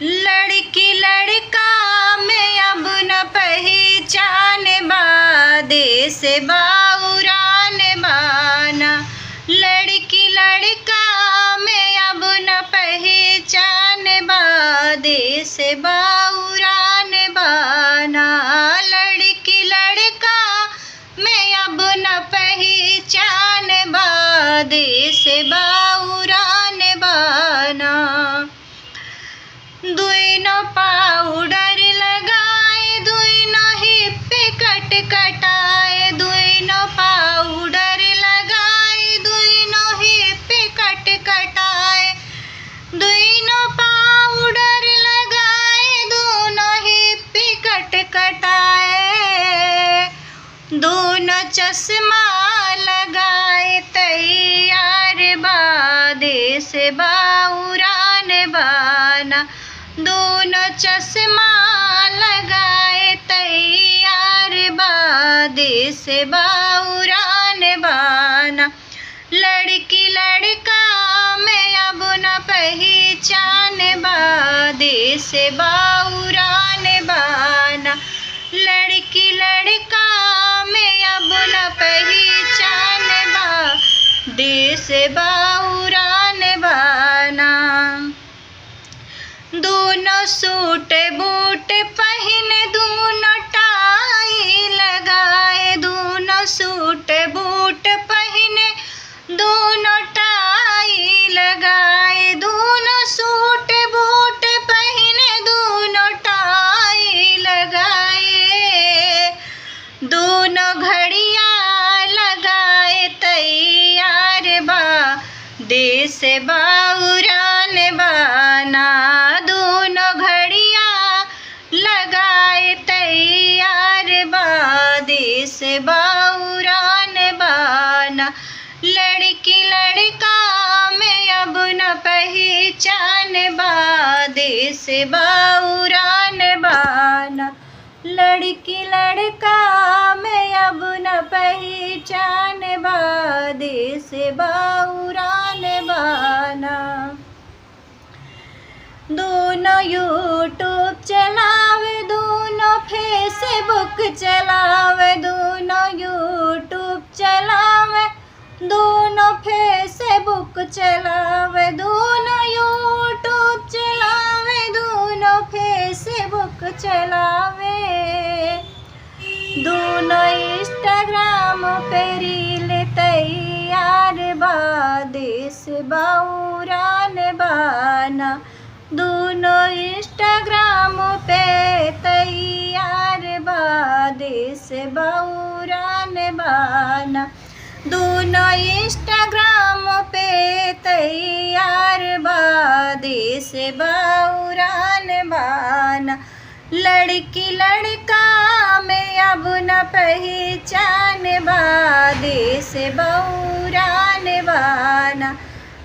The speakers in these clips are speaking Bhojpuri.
लड़की लड़का में अब न पहचान बा, देश बाउरान बाना। लड़की लड़का में अब न पहचान बा, देश बाउरान बाना। लड़की लड़का में अब न पहचान बा, देश बाउरान बाना। दुइनो पाउडर लगाए, दुइनो हिप कट कटाए, दुइनो पाउडर लगाए, दुइनो हिप कट कटाए, दुइनो पाउडर लगाए, दोनों हिप कट कटाए, दोनों चश्मा लगाए तैयार बा, देश बाउरान बाना। दोनों चश्मा लगाए तैयार बा, देश बाउरान बाना। लड़की लड़का में अब न पहचान बा, देश बाउरान बाना। लड़की लड़का में अब न पहचान बा, देश बाउरान बाना। दोनों सूट बूट पहने, दोनों टाई लगाए, दोनों सूट बूट पहने, दोनों टाई लगाए, दोनों सूट बूट पहने, दोनों टाई लगाए, दोनों घड़ियां लगाए तैयार बा, देश बाउरान बाना। दोनों घड़ियां लगाए तैयार बा, देश बाउरान बाना। लड़की लड़का में अब न पहचान बा, देश बाउरान बाना। लड़की लड़का में अब न पहचान बा, देश बाउरान बाना। दोनों यूट्यूब चलावे, दोनों फेसबुक चलावे, दोनों यूट्यूब चलावे, दोनों फेसबुक चलावे, दोनों यूट्यूब चलावे, दोनों फेसबुक चलावे, दोनों इंस्टाग्राम पे रील तैयार बा, देश बाउरान बाना। दोनों इंस्टाग्राम पे तैयार बा, देश बाउरान बाना। दोनों इंस्टाग्राम पे तैयार बा, देश बाउरान बाना। लड़की लड़का में अब न पहचान बा, देश बाउरान बाना।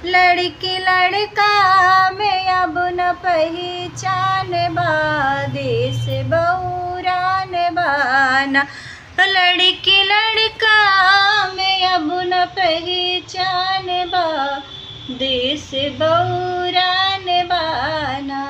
लड़की लड़का में अब न पहचान बा, देश बाउरान बाना। लड़की लड़का में अब न पहचान बा, देश बाउरान बाना।